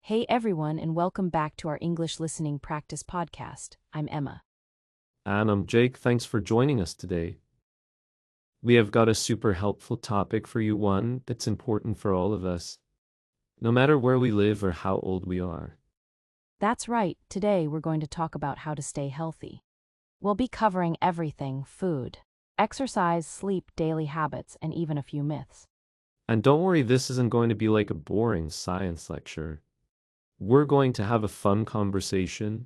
Hey everyone, and welcome back to our English Listening Practice podcast. I'm Emma. And I'm Jake. Thanks for joining us today. We have got a super helpful topic for you, one that's important for all of us, no matter where we live or how old we are. That's right, today we're going to talk about how to stay healthy. We'll be covering everything: food, exercise, sleep, daily habits, and even a few myths. And don't worry, this isn't going to be like a boring science lecture. We're going to have a fun conversation,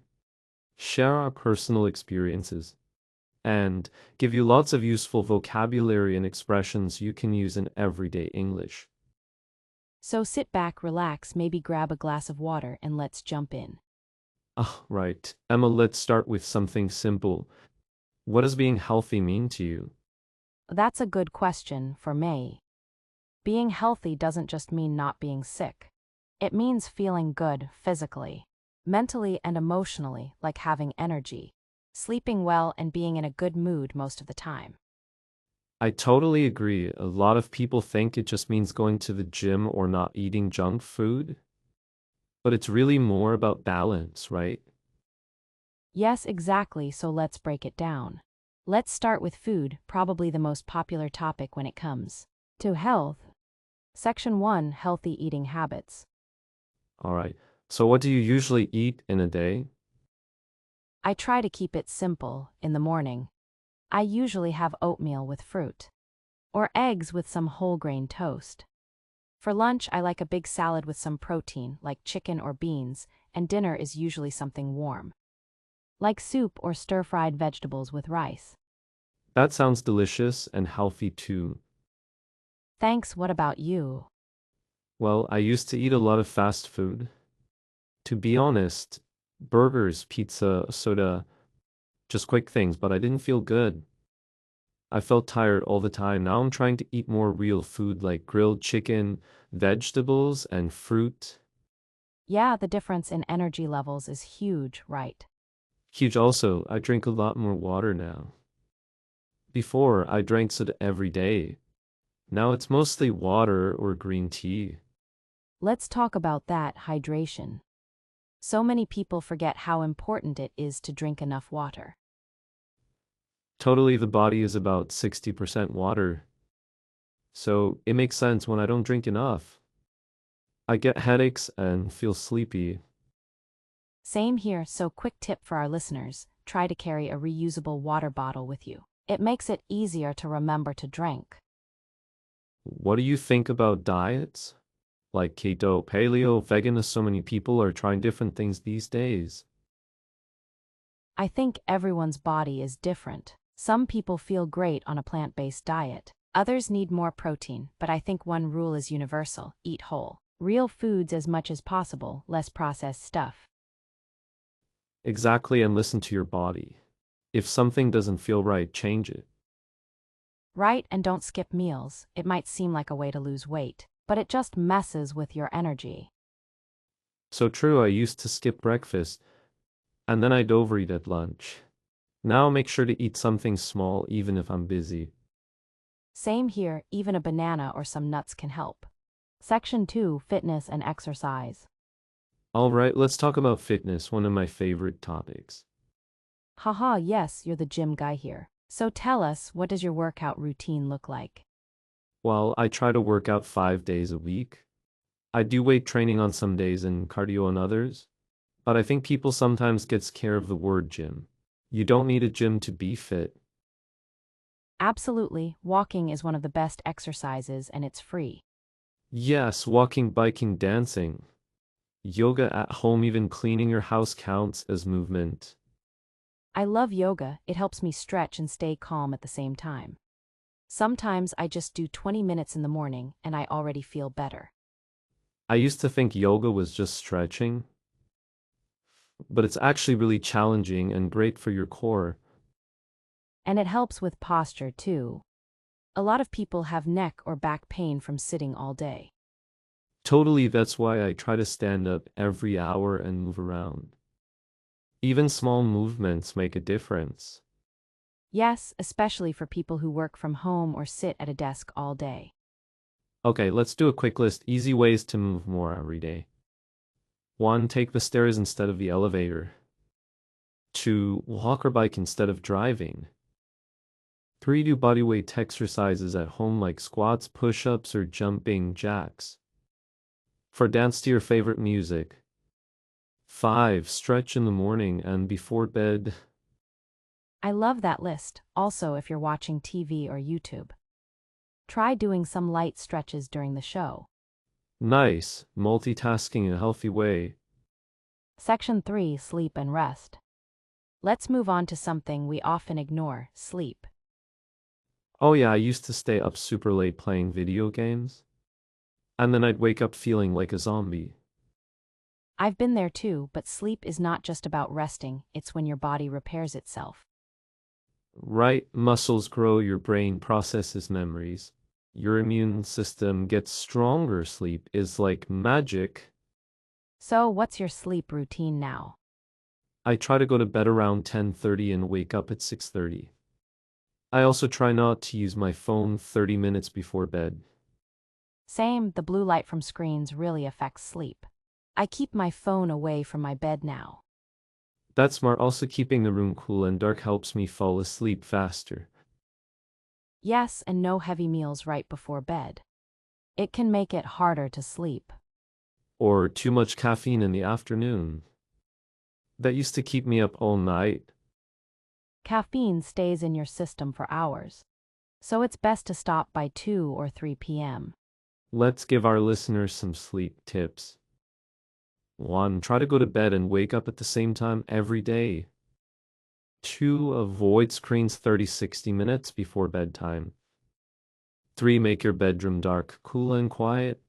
share our personal experiences, and give you lots of useful vocabulary and expressions you can use in everyday English. So sit back, relax, maybe grab a glass of water, and let's jump in. Right. Emma, let's start with something simple. What does being healthy mean to you? That's a good question for me. Being healthy doesn't just mean not being sick. It means feeling good physically, mentally, and emotionally, like having energy, sleeping well, and being in a good mood most of the time. I totally agree. A lot of people think it just means going to the gym or not eating junk food, but it's really more about balance, right? Yes, exactly, so let's break it down. Let's start with food, probably the most popular topic when it comes to health. Section 1: Healthy Eating Habits. All right. So what do you usually eat in a day? I try to keep it simple in the morning. I usually have oatmeal with fruit, or eggs with some whole grain toast. For lunch, I like a big salad with some protein, like chicken or beans, and dinner is usually something warm, like soup or stir-fried vegetables with rice. That sounds delicious and healthy too. Thanks, what about you? Well, I used to eat a lot of fast food. To be honest, burgers, pizza, soda, just quick things, but I didn't feel good. I felt tired all the time. Now I'm trying to eat more real food like grilled chicken, vegetables, and fruit. Yeah, the difference in energy levels is huge, right? Huge also, I drink a lot more water now. Before, I drank soda every day. Now it's mostly water or green tea. Let's talk about that: hydration. So many people forget how important it is to drink enough water. Totally, the body is about 60% water. So it makes sense when I don't drink enough. I get headaches and feel sleepy. Same here, so quick tip for our listeners: try to carry a reusable water bottle with you. It makes it easier to remember to drink. What do you think about diets? Like keto, paleo, vegan, so many people are trying different things these days. I think everyone's body is different. Some people feel great on a plant-based diet. Others need more protein, but I think one rule is universal: eat whole, real foods as much as possible, less processed stuff. Exactly, and listen to your body. If something doesn't feel right, change it. Right, and don't skip meals. It might seem like a way to lose weight, but it just messes with your energy. So true, I used to skip breakfast, and then I'd overeat at lunch. Now make sure to eat something small even if I'm busy. Same here, even a banana or some nuts can help. Section 2: Fitness and Exercise. All right, let's talk about fitness, one of my favorite topics. Haha, yes, you're the gym guy here. So tell us, what does your workout routine look like? Well, I try to work out 5 days a week. I do weight training on some days and cardio on others, but I think people sometimes get scared of the word gym. You don't need a gym to be fit. Absolutely, walking is one of the best exercises and it's free. Yes, walking, biking, dancing, yoga at home, even cleaning your house counts as movement. I love yoga, it helps me stretch and stay calm at the same time. Sometimes I just do 20 minutes in the morning and I already feel better. I used to think yoga was just stretching, but it's actually really challenging and great for your core. And it helps with posture too. A lot of people have neck or back pain from sitting all day. Totally, that's why I try to stand up every hour and move around. Even small movements make a difference. Yes, especially for people who work from home or sit at a desk all day. Okay, let's do a quick list. Easy ways to move more every day. 1. Take the stairs instead of the elevator. 2. Walk or bike instead of driving. 3. Do bodyweight exercises at home like squats, push-ups, or jumping jacks. 4. Dance to your favorite music. 5. Stretch in the morning and before bed. I love that list, also if you're watching TV or YouTube. Try doing some light stretches during the show. Nice, multitasking in a healthy way. Section 3, Sleep and Rest. Let's move on to something we often ignore, sleep. Oh yeah, I used to stay up super late playing video games. And then I'd wake up feeling like a zombie. I've been there too, but sleep is not just about resting, it's when your body repairs itself. Right, muscles grow, your brain processes memories. Your immune system gets stronger. Sleep is like magic. So, what's your sleep routine now? I try to go to bed around 10:30 and wake up at 6:30. I also try not to use my phone 30 minutes before bed. Same, the blue light from screens really affects sleep. I keep my phone away from my bed now. That's smart. Also, keeping the room cool and dark helps me fall asleep faster. Yes, and no heavy meals right before bed. It can make it harder to sleep. Or too much caffeine in the afternoon. That used to keep me up all night. Caffeine stays in your system for hours, so it's best to stop by 2 or 3 p.m. Let's give our listeners some sleep tips. 1. Try to go to bed and wake up at the same time every day. 2. Avoid screens 30-60 minutes before bedtime. 3. Make your bedroom dark, cool, and quiet.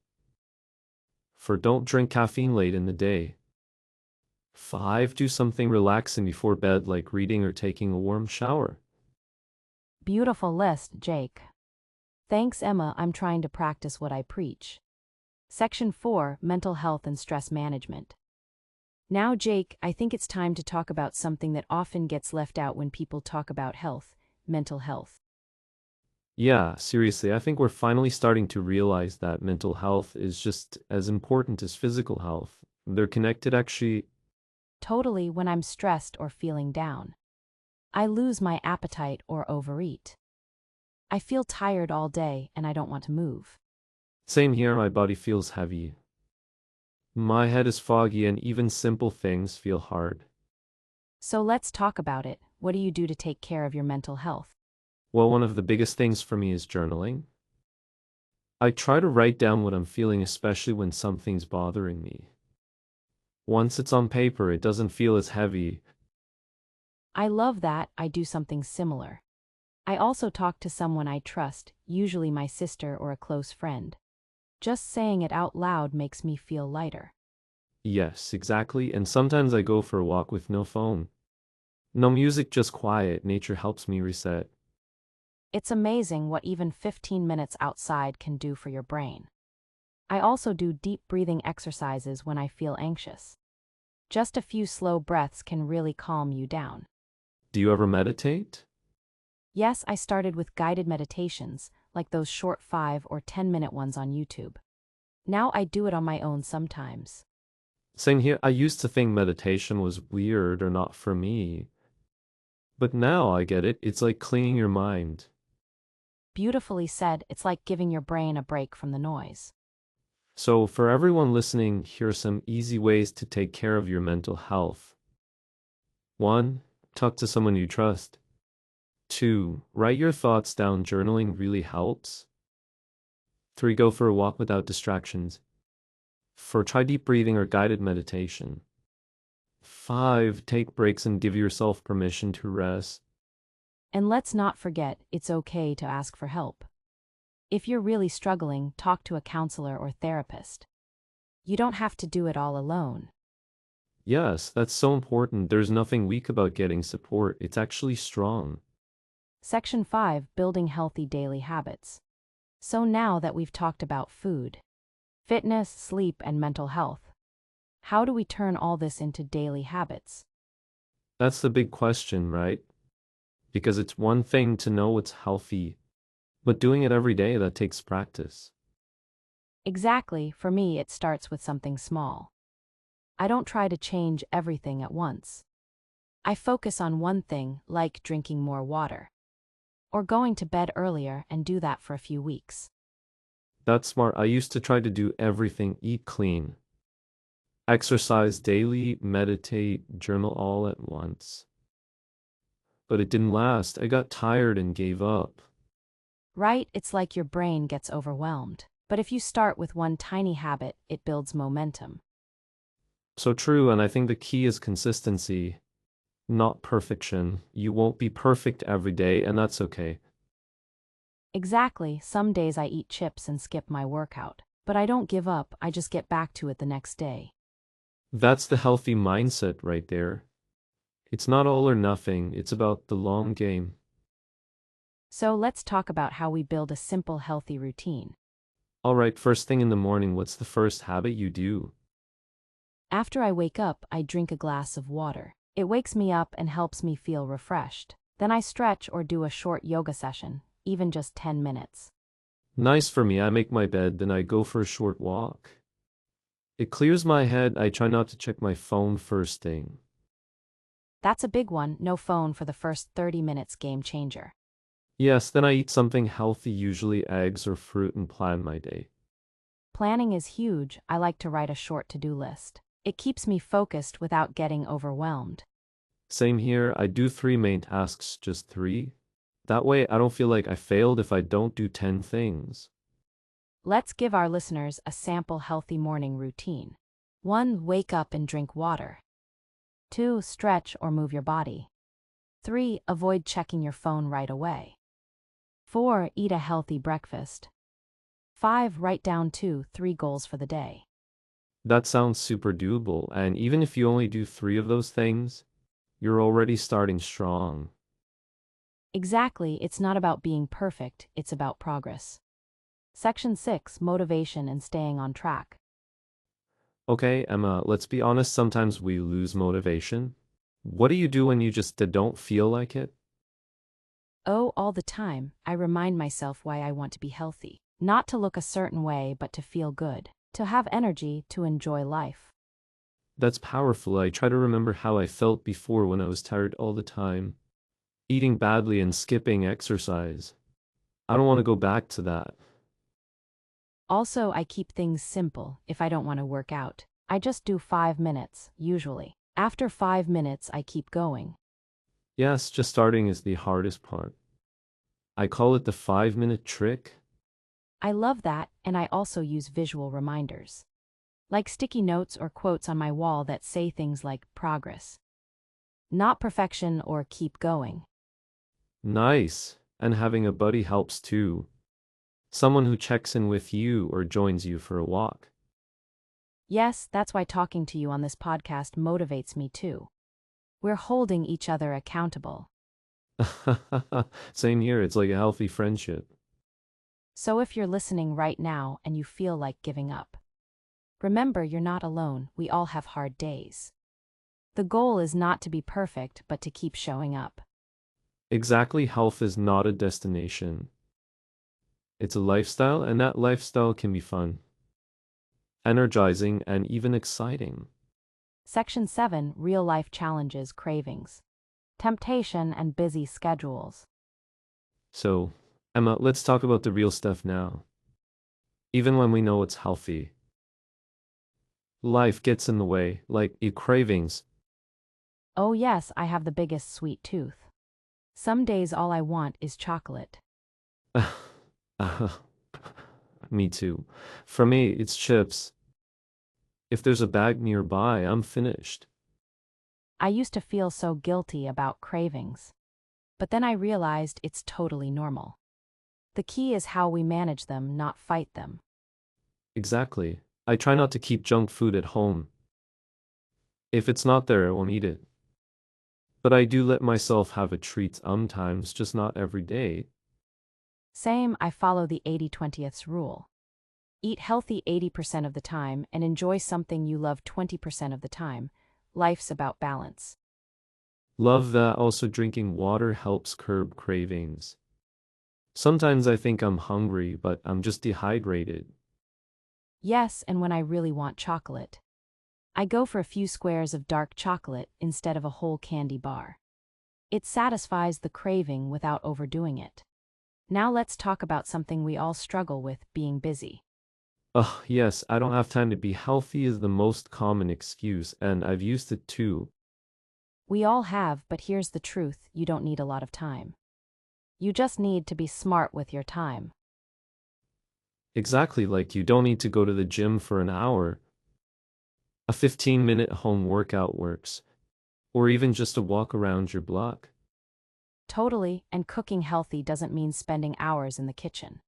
4. Don't drink caffeine late in the day. 5. Do something relaxing before bed like reading or taking a warm shower. Beautiful list, Jake. Thanks, Emma. I'm trying to practice what I preach. Section 4, Mental Health and Stress Management. Now, Jake, I think it's time to talk about something that often gets left out when people talk about health, mental health. Yeah, seriously, I think we're finally starting to realize that mental health is just as important as physical health. They're connected, actually. Totally, when I'm stressed or feeling down, I lose my appetite or overeat. I feel tired all day and I don't want to move. Same here, my body feels heavy. My head is foggy and even simple things feel hard. So let's talk about it. What do you do to take care of your mental health? Well, one of the biggest things for me is journaling. I try to write down what I'm feeling, especially when something's bothering me. Once it's on paper, it doesn't feel as heavy. I love that. I do something similar. I also talk to someone I trust, usually my sister or a close friend. Just saying it out loud makes me feel lighter. Yes, exactly. And sometimes I go for a walk with no phone. No music, just quiet. Nature helps me reset. It's amazing what even 15 minutes outside can do for your brain. I also do deep breathing exercises when I feel anxious. Just a few slow breaths can really calm you down. Do you ever meditate? Yes, I started with guided meditations, like those short 5 or 10-minute ones on YouTube. Now I do it on my own sometimes. Same here. I used to think meditation was weird or not for me. But now I get it. It's like cleaning your mind. Beautifully said, it's like giving your brain a break from the noise. So, for everyone listening, here are some easy ways to take care of your mental health. 1. Talk to someone you trust. 2. Write your thoughts down. Journaling really helps. 3. Go for a walk without distractions. 4. Try deep breathing or guided meditation. 5. Take breaks and give yourself permission to rest. And let's not forget, it's okay to ask for help. If you're really struggling, talk to a counselor or therapist. You don't have to do it all alone. Yes, that's so important. There's nothing weak about getting support. It's actually strong. Section 5, Building Healthy Daily Habits. So now that we've talked about food, fitness, sleep, and mental health, how do we turn all this into daily habits? That's the big question, right? Because it's one thing to know what's healthy, but doing it every day, that takes practice. Exactly, for me it starts with something small. I don't try to change everything at once. I focus on one thing, like drinking more water. Or going to bed earlier and do that for a few weeks. That's smart. I used to try to do everything, eat clean, exercise daily, meditate, journal all at once. But it didn't last. I got tired and gave up. Right? It's like your brain gets overwhelmed. But if you start with one tiny habit, it builds momentum. So true, and I think the key is consistency, not perfection. You won't be perfect every day, and that's okay. Exactly, some days I eat chips and skip my workout. But I don't give up, I just get back to it the next day. That's the healthy mindset right there. It's not all or nothing, it's about the long game. So let's talk about how we build a simple, healthy routine. All right, first thing in the morning, what's the first habit you do? After I wake up, I drink a glass of water. It wakes me up and helps me feel refreshed. Then I stretch or do a short yoga session, even just 10 minutes. Nice for me, I make my bed, then I go for a short walk. It clears my head, I try not to check my phone first thing. That's a big one, no phone for the first 30 minutes, game changer. Yes, then I eat something healthy, usually eggs or fruit, and plan my day. Planning is huge, I like to write a short to-do list. It keeps me focused without getting overwhelmed. Same here, I do three main tasks, just three. That way, I don't feel like I failed if I don't do 10 things. Let's give our listeners a sample healthy morning routine. 1. Wake up and drink water. 2. Stretch or move your body. 3. Avoid checking your phone right away. 4. Eat a healthy breakfast. 5. Write down 2-3 goals for the day. That sounds super doable, and even if you only do three of those things, you're already starting strong. Exactly, it's not about being perfect, it's about progress. Section 6. Motivation and staying on track. Okay, Emma, let's be honest, sometimes we lose motivation. What do you do when you just don't feel like it? Oh, all the time, I remind myself why I want to be healthy. Not to look a certain way, but to feel good. To have energy, to enjoy life. That's powerful. I try to remember how I felt before when I was tired all the time, eating badly and skipping exercise. I don't want to go back to that. Also, I keep things simple if I don't want to work out. I just do 5 minutes, usually. After 5 minutes, I keep going. Yes, just starting is the hardest part. I call it the 5-minute trick. I love that, and I also use visual reminders. Like sticky notes or quotes on my wall that say things like progress, not perfection, or keep going. Nice. And having a buddy helps too. Someone who checks in with you or joins you for a walk. Yes, that's why talking to you on this podcast motivates me too. We're holding each other accountable. Same here, it's like a healthy friendship. So if you're listening right now and you feel like giving up, remember you're not alone, we all have hard days. The goal is not to be perfect, but to keep showing up. Exactly, health is not a destination. It's a lifestyle, and that lifestyle can be fun, energizing, and even exciting. Section 7. Real-life challenges, cravings, temptation, and busy schedules. So, Emma, let's talk about the real stuff now. Even when we know it's healthy, life gets in the way, like cravings. Oh yes, I have the biggest sweet tooth. Some days all I want is chocolate. Me too. For me, it's chips. If there's a bag nearby, I'm finished. I used to feel so guilty about cravings. But then I realized it's totally normal. The key is how we manage them, not fight them. Exactly. I try not to keep junk food at home. If it's not there, I won't eat it. But I do let myself have a treat sometimes, just not every day. Same, I follow the 80/20ths rule. Eat healthy 80% of the time and enjoy something you love 20% of the time. Life's about balance. Love that. Also, drinking water helps curb cravings. Sometimes I think I'm hungry, but I'm just dehydrated. Yes, and when I really want chocolate, I go for a few squares of dark chocolate instead of a whole candy bar. It satisfies the craving without overdoing it. Now let's talk about something we all struggle with, being busy. Ugh, yes, I don't have time to be healthy is the most common excuse, and I've used it too. We all have, but here's the truth, you don't need a lot of time. You just need to be smart with your time. Exactly, like you don't need to go to the gym for an hour. A 15-minute home workout works, or even just a walk around your block. Totally, and cooking healthy doesn't mean spending hours in the kitchen.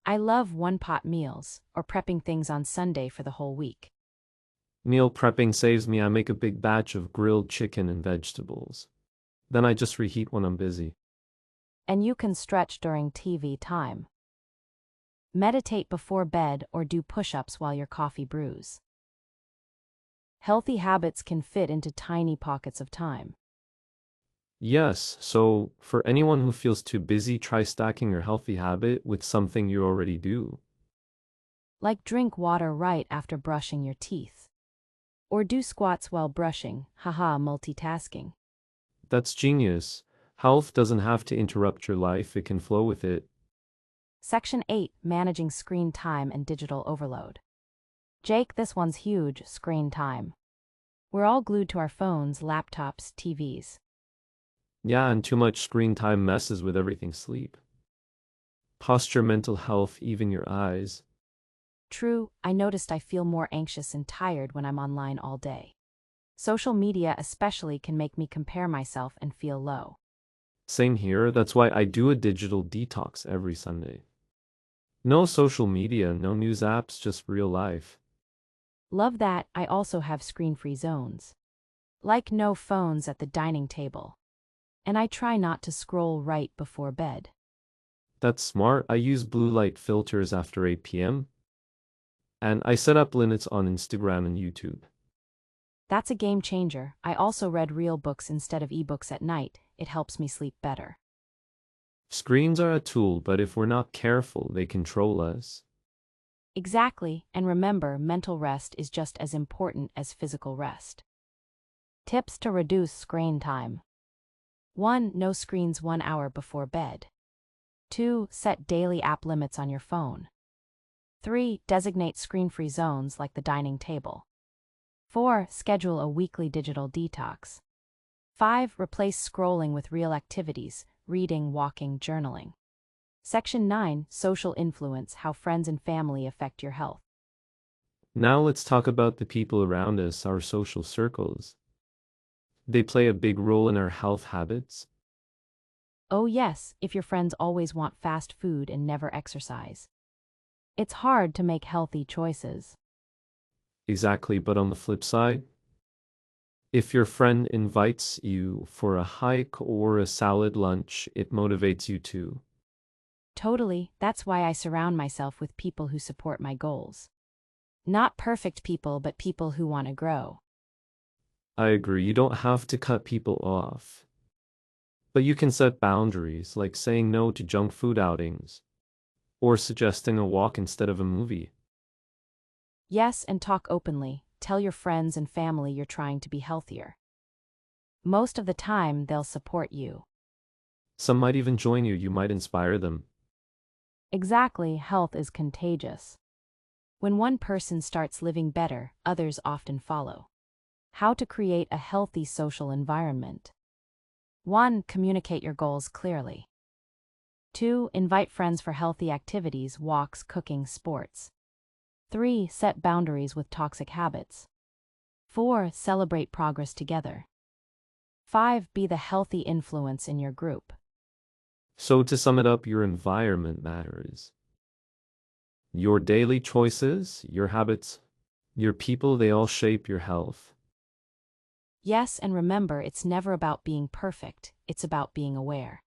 I love one-pot meals, or prepping things on Sunday for the whole week. Meal prepping saves me. I make a big batch of grilled chicken and vegetables. Then I just reheat when I'm busy. And you can stretch during TV time. Meditate before bed or do push-ups while your coffee brews. Healthy habits can fit into tiny pockets of time. Yes, so for anyone who feels too busy, try stacking your healthy habit with something you already do. Like drink water right after brushing your teeth. Or do squats while brushing, haha, multitasking. That's genius. Health doesn't have to interrupt your life, it can flow with it. Section 8, Managing Screen Time and Digital Overload. Jake, this one's huge, screen time. We're all glued to our phones, laptops, TVs. Yeah, and too much screen time messes with everything sleep. Posture, mental health, even your eyes. True, I noticed I feel more anxious and tired when I'm online all day. Social media especially can make me compare myself and feel low. Same here, that's why I do a digital detox every Sunday. No social media, no news apps, just real life. Love that. I also have screen-free zones. Like no phones at the dining table. And I try not to scroll right before bed. That's smart. I use blue light filters after 8 p.m. And I set up limits on Instagram and YouTube. That's a game changer. I also read real books instead of ebooks at night. It helps me sleep better. Screens are a tool, but if we're not careful, they control us. Exactly, and remember, mental rest is just as important as physical rest. Tips to reduce screen time. 1. No screens 1 hour before bed. 2. Set daily app limits on your phone. 3. Designate screen-free zones like the dining table. 4. Schedule a weekly digital detox. 5. Replace scrolling with real activities, reading, walking, journaling. Section 9, Social Influence, How Friends and Family Affect Your Health. Now let's talk about the people around us, our social circles. They play a big role in our health habits. Oh yes, if your friends always want fast food and never exercise. It's hard to make healthy choices. Exactly, but on the flip side, if your friend invites you for a hike or a salad lunch, it motivates you too. Totally, that's why I surround myself with people who support my goals. Not perfect people, but people who want to grow. I agree, you don't have to cut people off. But you can set boundaries, like saying no to junk food outings, or suggesting a walk instead of a movie. Yes, and talk openly. Tell your friends and family you're trying to be healthier. Most of the time, they'll support you. Some might even join you, you might inspire them. Exactly, health is contagious. When one person starts living better, others often follow. How to create a healthy social environment. 1. Communicate your goals clearly. 2. Invite friends for healthy activities, walks, cooking, sports. 3. Set boundaries with toxic habits. 4. Celebrate progress together. 5. Be the healthy influence in your group. So to sum it up, your environment matters. Your daily choices, your habits, your people, they all shape your health. Yes, and remember, it's never about being perfect, it's about being aware.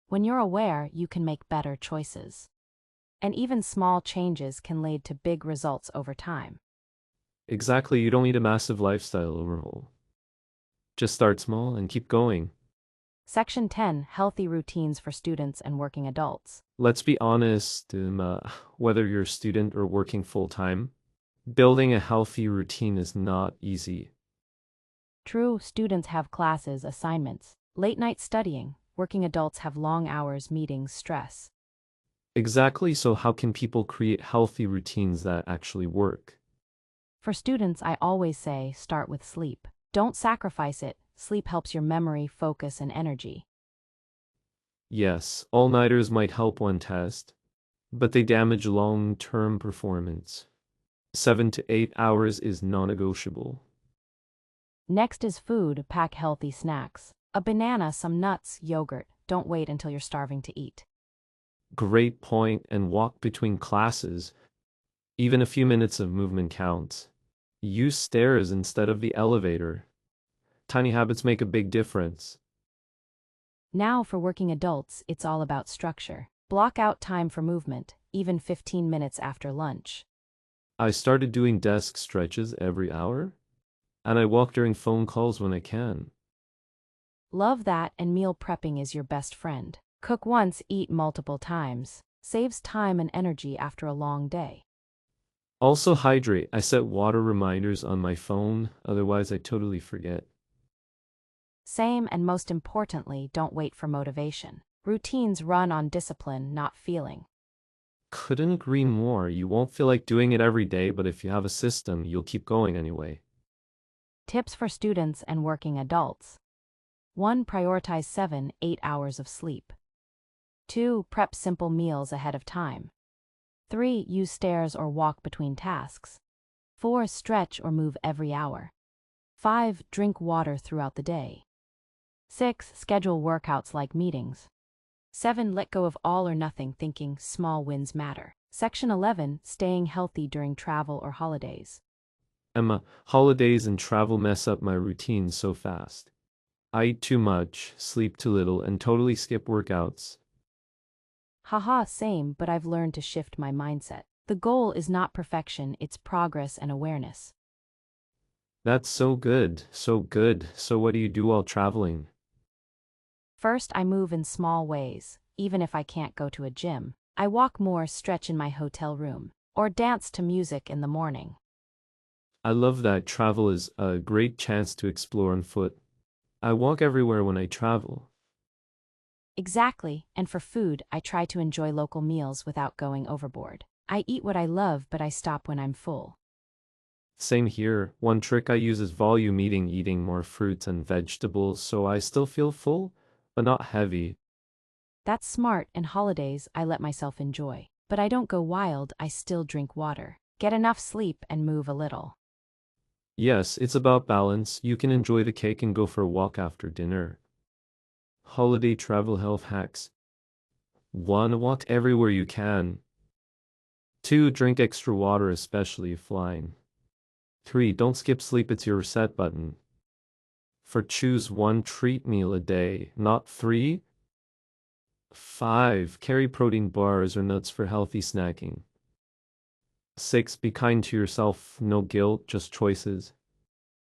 When you're aware, you can make better choices. And even small changes can lead to big results over time. Exactly, you don't need a massive lifestyle overhaul. Just start small and keep going. Section 10, Healthy Routines for Students and Working Adults. Let's be honest, whether you're a student or working full time, Building a healthy routine is not easy. True, students have classes, assignments, late night studying. Working adults have long hours, meetings, stress. Exactly, so how can people create healthy routines that actually work? For students, I always say start with sleep. Don't sacrifice it. Sleep helps your memory, focus, and energy. Yes, all-nighters might help one test, but they damage long-term performance. 7 to 8 hours is non-negotiable. Next is food, pack healthy snacks. A banana, some nuts, yogurt. Don't wait until you're starving to eat. Great point, and walk between classes. Even a few minutes of movement counts. Use stairs instead of the elevator. Tiny habits make a big difference. Now, for working adults, it's all about structure. Block out time for movement, even 15 minutes after lunch. I started doing desk stretches every hour, and I walk during phone calls when I can. Love that, and meal prepping is your best friend. Cook once, eat multiple times. Saves time and energy after a long day. Also hydrate. I set water reminders on my phone, otherwise I totally forget. Same, and most importantly, don't wait for motivation. Routines run on discipline, not feeling. Couldn't agree more. You won't feel like doing it every day, but if you have a system, you'll keep going anyway. Tips for students and working adults. 1. Prioritize 7-8 hours of sleep. 2. Prep simple meals ahead of time. 3. Use stairs or walk between tasks. 4. Stretch or move every hour. 5. Drink water throughout the day. 6. Schedule workouts like meetings. 7. Let go of all or nothing thinking, small wins matter. Section 11. Staying healthy during travel or holidays. Emma, holidays and travel mess up my routine so fast. I eat too much, sleep too little, and totally skip workouts. Haha, same, but I've learned to shift my mindset. The goal is not perfection, it's progress and awareness. That's so good, so good. So what do you do while traveling? First, I move in small ways, even if I can't go to a gym. I walk more, stretch in my hotel room, or dance to music in the morning. I love that travel is a great chance to explore on foot. I walk everywhere when I travel. Exactly, and for food, I try to enjoy local meals without going overboard. I eat what I love, but I stop when I'm full. Same here. One trick I use is volume eating more fruits and vegetables so I still feel full, but not heavy. That's smart, and holidays, I let myself enjoy. But I don't go wild, I still drink water. Get enough sleep and move a little. Yes, it's about balance. You can enjoy the cake and go for a walk after dinner. Holiday travel health hacks. 1. Walk everywhere you can. 2. Drink extra water, especially if flying. 3. Don't skip sleep, it's your reset button. 4. Choose one treat meal a day, not 3. 5. Carry protein bars or nuts for healthy snacking. 6. Be kind to yourself, no guilt, just choices.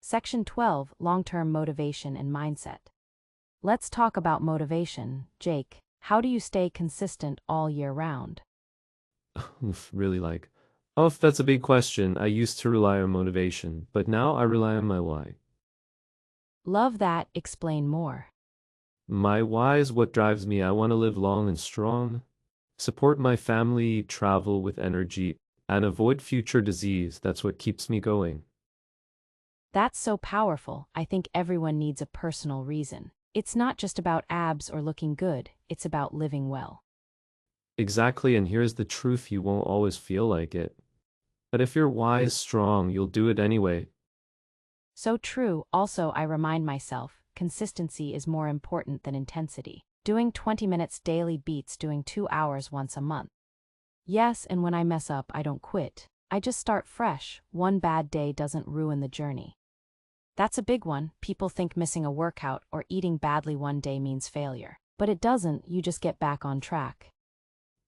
Section 12. Long-term motivation and mindset. Let's talk about motivation. Jake, how do you stay consistent all year round? Oof, really like. Oh, if that's a big question. I used to rely on motivation, but now I rely on my why. Love that, explain more. My why is what drives me. I want to live long and strong, support my family, travel with energy, and avoid future disease. That's what keeps me going. That's so powerful. I think everyone needs a personal reason. It's not just about abs or looking good, it's about living well. Exactly, and here's the truth, you won't always feel like it. But if your why is strong, you'll do it anyway. So true. Also, I remind myself, consistency is more important than intensity. Doing 20 minutes daily beats doing 2 hours once a month. Yes, and when I mess up, I don't quit. I just start fresh. One bad day doesn't ruin the journey. That's a big one. People think missing a workout or eating badly one day means failure. But it doesn't, you just get back on track.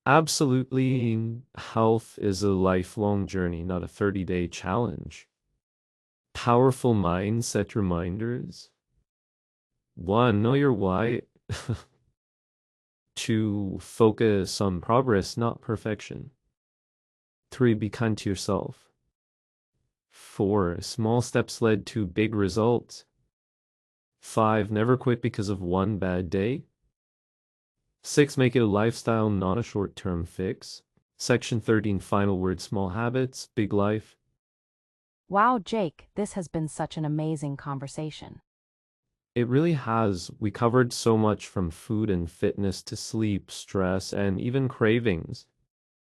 Absolutely, health is a lifelong journey, not a 30-day challenge. Powerful mind set reminders. 1. Know your why. 2. Focus on progress, not perfection. 3. Be kind to yourself. 4. Small steps led to big results. 5. Never quit because of one bad day. 6. Make it a lifestyle, not a short-term fix. Section 13. Final word, small habits, big life. Wow, Jake, this has been such an amazing conversation. It really has. We covered so much from food and fitness to sleep, stress, and even cravings.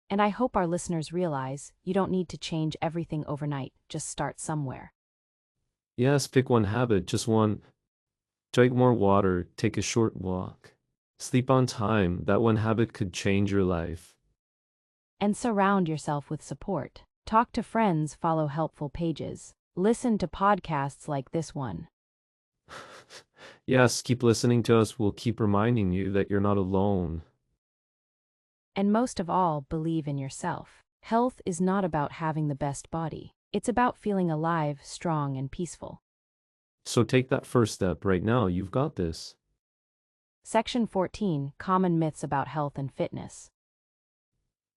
And I hope our listeners realize you don't need to change everything overnight, just start somewhere. Yes, pick one habit, just one. Drink more water, take a short walk. Sleep on time. That one habit could change your life. And surround yourself with support. Talk to friends, follow helpful pages. Listen to podcasts like this one. Yes, keep listening to us. We'll keep reminding you that you're not alone. And most of all, believe in yourself. Health is not about having the best body. It's about feeling alive, strong, and peaceful. So take that first step right now. You've got this. Section 14, Common Myths about Health and Fitness.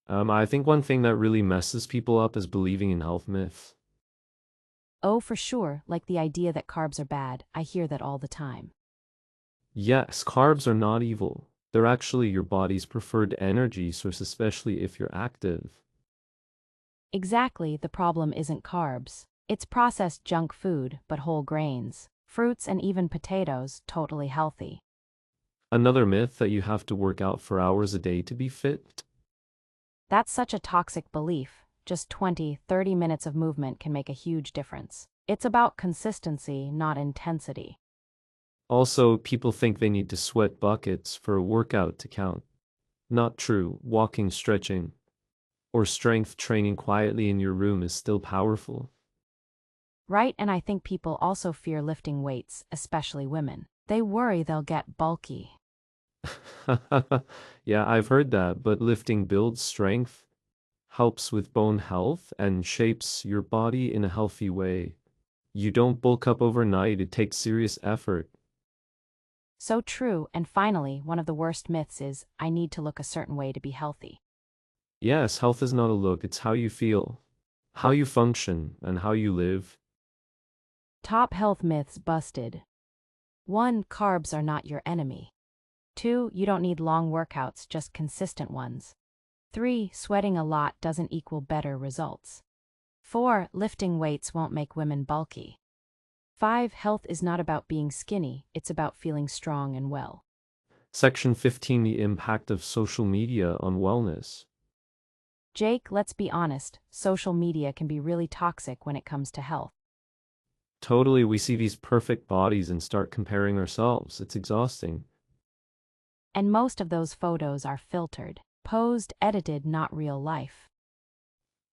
I think one thing that really messes people up is believing in health myths. Oh, for sure, like the idea that carbs are bad. I hear that all the time. Yes, carbs are not evil. They're actually your body's preferred energy source, especially if you're active. Exactly, the problem isn't carbs. It's processed junk food, but whole grains, fruits, and even potatoes, totally healthy. Another myth that you have to work out for hours a day to be fit. That's such a toxic belief. Just 20-30 minutes of movement can make a huge difference. It's about consistency, not intensity. Also, people think they need to sweat buckets for a workout to count. Not true. Walking, stretching, or strength training quietly in your room is still powerful. Right, and I think people also fear lifting weights, especially women. They worry they'll get bulky. Yeah, I've heard that, but lifting builds strength, helps with bone health, and shapes your body in a healthy way. You don't bulk up overnight, it takes serious effort. So true, and finally, one of the worst myths is, I need to look a certain way to be healthy. Yes, health is not a look, it's how you feel, how you function, and how you live. Top health myths busted. 1. Carbs are not your enemy. 2. You don't need long workouts, just consistent ones. 3. Sweating a lot doesn't equal better results. 4. Lifting weights won't make women bulky. 5. Health is not about being skinny, it's about feeling strong and well. Section 15. The impact of social media on wellness. Jake, let's be honest, social media can be really toxic when it comes to health. Totally, we see these perfect bodies and start comparing ourselves. It's exhausting. And most of those photos are filtered, posed, edited, not real life.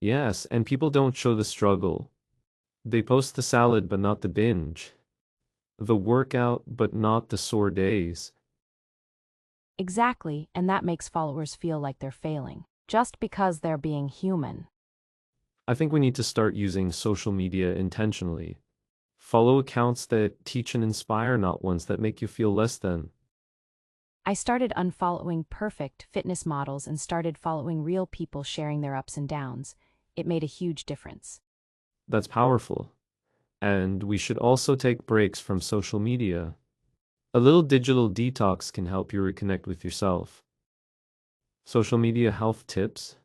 Yes, and people don't show the struggle. They post the salad but not the binge, the workout but not the sore days. Exactly, and that makes followers feel like they're failing, just because they're being human. I think we need to start using social media intentionally. Follow accounts that teach and inspire, not ones that make you feel less than. I started unfollowing perfect fitness models and started following real people sharing their ups and downs. It made a huge difference. That's powerful. And we should also take breaks from social media. A little digital detox can help you reconnect with yourself. Social media health tips.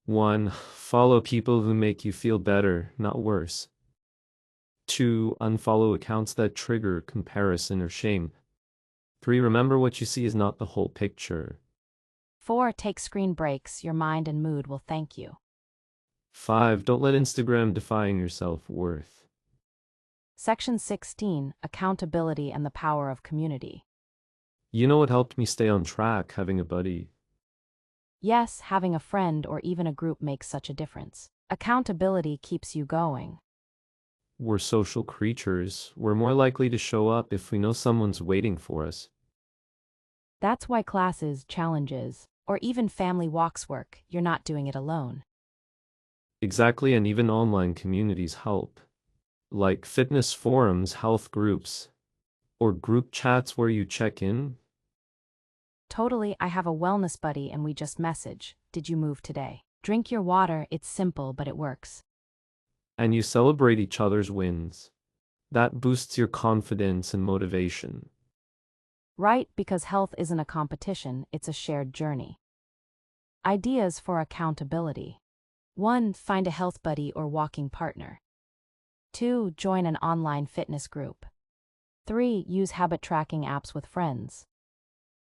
1. Follow people who make you feel better, not worse. 2. Unfollow accounts that trigger comparison or shame. 3. Remember what you see is not the whole picture. 4. Take screen breaks, your mind and mood will thank you. 5. Don't let Instagram define your self-worth. Section 16, Accountability and the Power of Community. You know what helped me stay on track? Having a buddy. Yes, having a friend or even a group makes such a difference. Accountability keeps you going. We're social creatures. We're more likely to show up if we know someone's waiting for us. That's why classes, challenges, or even family walks work. You're not doing it alone. Exactly, and even online communities help. Like fitness forums, health groups, or group chats where you check in. Totally, I have a wellness buddy and we just message. Did you move today? Drink your water, it's simple but it works. And you celebrate each other's wins. That boosts your confidence and motivation. Right, because health isn't a competition, it's a shared journey. Ideas for accountability. 1. Find a health buddy or walking partner. 2. Join an online fitness group. 3. Use habit tracking apps with friends.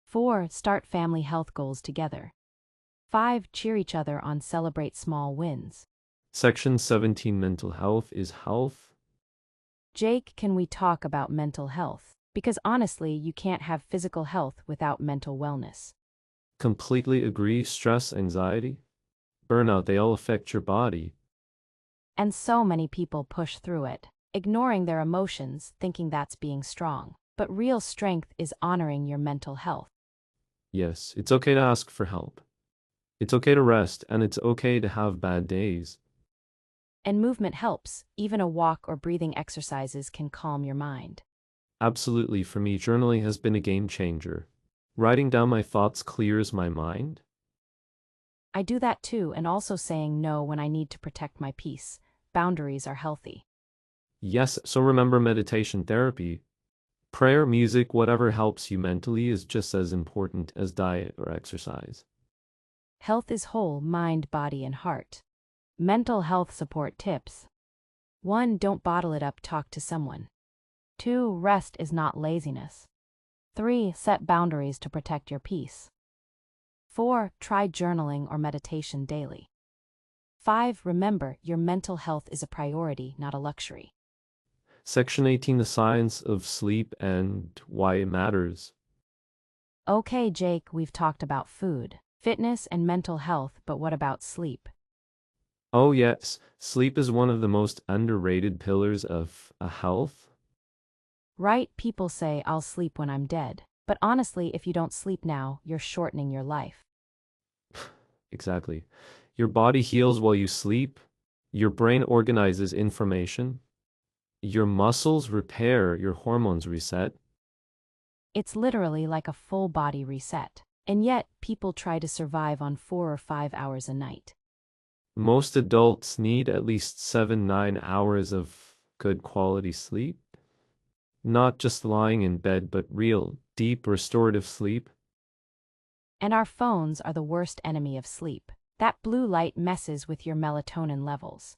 4. Start family health goals together. 5. Cheer each other on, celebrate small wins. Section 17 Mental health is health. Jake, can we talk about mental health? Because honestly, you can't have physical health without mental wellness. Completely agree. Stress, anxiety, burnout, they all affect your body. And so many people push through it, ignoring their emotions, thinking that's being strong. But real strength is honoring your mental health. Yes, it's okay to ask for help. It's okay to rest, and it's okay to have bad days. And movement helps, even a walk or breathing exercises can calm your mind. Absolutely, for me, journaling has been a game changer. Writing down my thoughts clears my mind. I do that too, and also saying no when I need to protect my peace. Boundaries are healthy. Yes, so remember meditation therapy. Prayer, music, whatever helps you mentally is just as important as diet or exercise. Health is whole, mind, body, and heart. Mental health support tips. 1. Don't bottle it up, talk to someone. 2. Rest is not laziness. 3. Set boundaries to protect your peace. 4. Try journaling or meditation daily. 5. Remember, your mental health is a priority, not a luxury. Section 18 The science of sleep and why it matters. Okay, Jake, we've talked about food, fitness, and mental health, but what about sleep? Oh, yes, sleep is one of the most underrated pillars of a health. Right, people say, I'll sleep when I'm dead. But honestly, if you don't sleep now, you're shortening your life. Exactly. Your body heals while you sleep. Your brain organizes information. Your muscles repair, your hormones reset. It's literally like a full body reset. And yet, people try to survive on 4 or 5 hours a night. Most adults need at least 7-9 hours of good quality sleep. Not just lying in bed, but real, deep, restorative sleep. And our phones are the worst enemy of sleep. That blue light messes with your melatonin levels.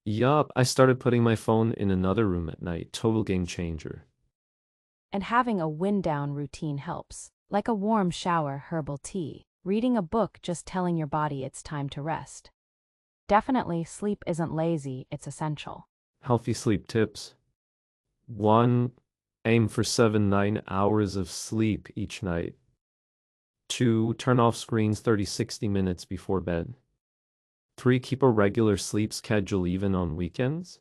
Yup, I started putting my phone in another room at night. Total game changer. And having a wind-down routine helps, like a warm shower, herbal tea, reading a book, just telling your body it's time to rest. Definitely, sleep isn't lazy, it's essential. Healthy sleep tips. 1. Aim for 7-9 hours of sleep each night. 2. Turn off screens 30-60 minutes before bed. 3. Keep a regular sleep schedule even on weekends.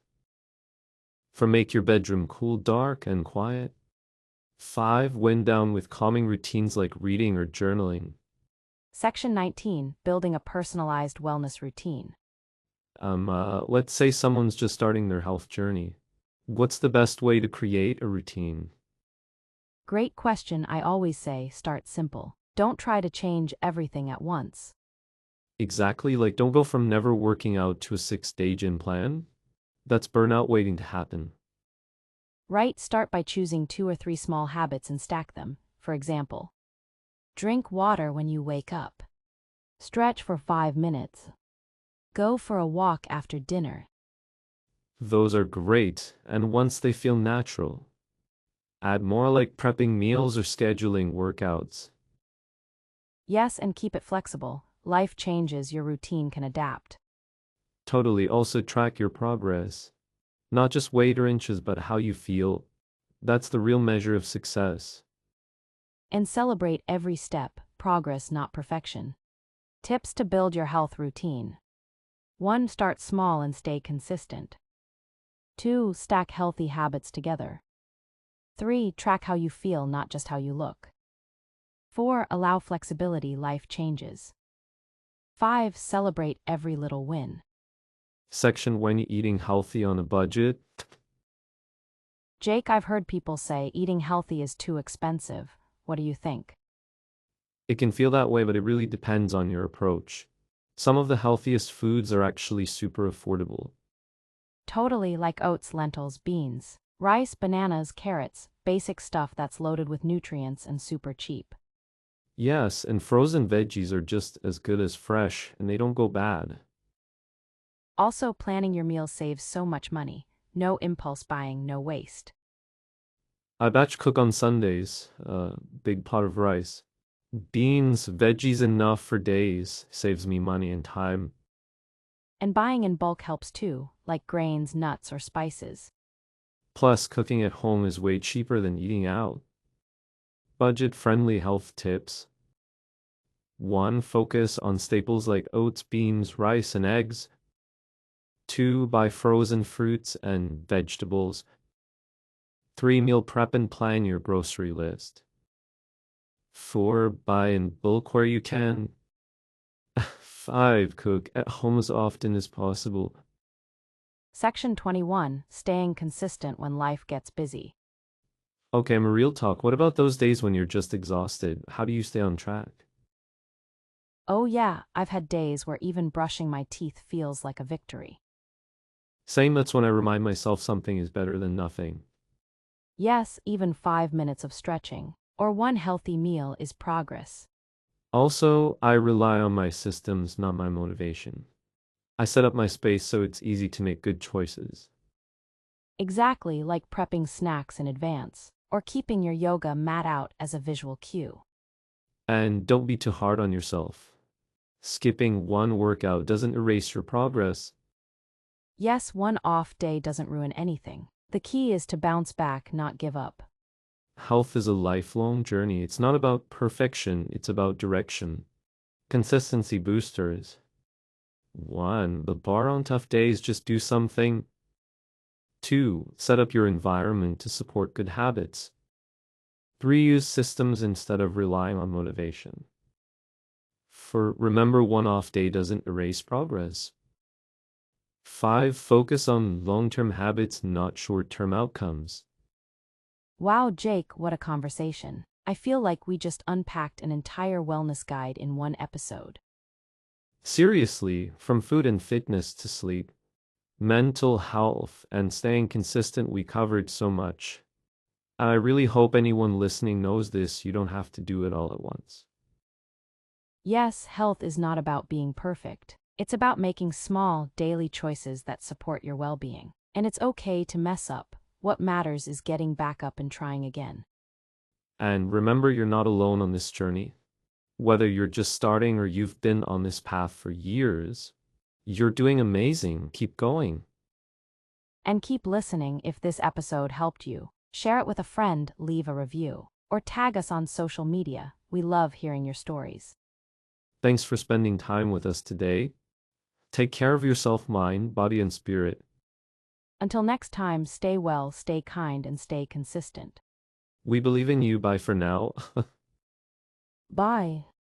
4. Make your bedroom cool, dark, and quiet. 5. Wind down with calming routines like reading or journaling. Section 19, building a personalized wellness routine. Let's say someone's just starting their health journey. What's the best way to create a routine? Great question. I always say, start simple. Don't try to change everything at once. Exactly, like don't go from never working out to a 6-day gym plan. That's burnout waiting to happen. Right, start by choosing 2 or 3 small habits and stack them. For example, drink water when you wake up. Stretch for 5 minutes. Go for a walk after dinner. Those are great, and once they feel natural, add more like prepping meals or scheduling workouts. Yes, and keep it flexible. Life changes, your routine can adapt. Totally, also track your progress. Not just weight or inches, but how you feel. That's the real measure of success. And celebrate every step, progress, not perfection. Tips to build your health routine. 1. Start small and stay consistent. 2. Stack healthy habits together. 3. Track how you feel, not just how you look. 4. Allow flexibility, life changes. 5. Celebrate every little win. Section when eating healthy on a budget. Jake, I've heard people say eating healthy is too expensive. What do you think? It can feel that way, but it really depends on your approach. Some of the healthiest foods are actually super affordable. Totally like oats, lentils, beans, rice, bananas, carrots, basic stuff that's loaded with nutrients and super cheap. Yes, and frozen veggies are just as good as fresh, and they don't go bad. Also, planning your meals saves so much money. No impulse buying, no waste. I batch cook on Sundays, big pot of rice. Beans, veggies enough for days, saves me money and time. And buying in bulk helps too, like grains, nuts, or spices. Plus, cooking at home is way cheaper than eating out. Budget-friendly health tips. 1. Focus on staples like oats, beans, rice, and eggs. 2. Buy frozen fruits and vegetables. 3. Meal prep and plan your grocery list. 4. Buy in bulk where you can. 5. Cook at home as often as possible. Section 21, Staying consistent when life gets busy. Okay, real talk. What about those days when you're just exhausted? How do you stay on track? Oh yeah, I've had days where even brushing my teeth feels like a victory. Same, that's when I remind myself something is better than nothing. Yes, even 5 minutes of stretching, or one healthy meal is progress. Also, I rely on my systems, not my motivation. I set up my space so it's easy to make good choices. Exactly like prepping snacks in advance, or keeping your yoga mat out as a visual cue. And don't be too hard on yourself. Skipping one workout doesn't erase your progress. Yes, one off day doesn't ruin anything. The key is to bounce back, not give up. Health is a lifelong journey. It's not about perfection, it's about direction. Consistency boosters. 1. The bar on tough days, just do something. 2. Set up your environment to support good habits. 3. Use systems instead of relying on motivation. Remember, one off day doesn't erase progress. 5. Focus on long-term habits, not short-term outcomes. Wow, Jake, what a conversation. I feel like we just unpacked an entire wellness guide in one episode. Seriously, from food and fitness to sleep, mental health, and staying consistent, we covered so much. I really hope anyone listening knows this. You don't have to do it all at once. Yes, health is not about being perfect. It's about making small, daily choices that support your well-being. And it's okay to mess up. What matters is getting back up and trying again. And remember, you're not alone on this journey. Whether you're just starting or you've been on this path for years, you're doing amazing. Keep going. And keep listening if this episode helped you. Share it with a friend, leave a review, or tag us on social media. We love hearing your stories. Thanks for spending time with us today. Take care of yourself, mind, body, and spirit. Until next time, stay well, stay kind, and stay consistent. We believe in you. Bye for now. Bye.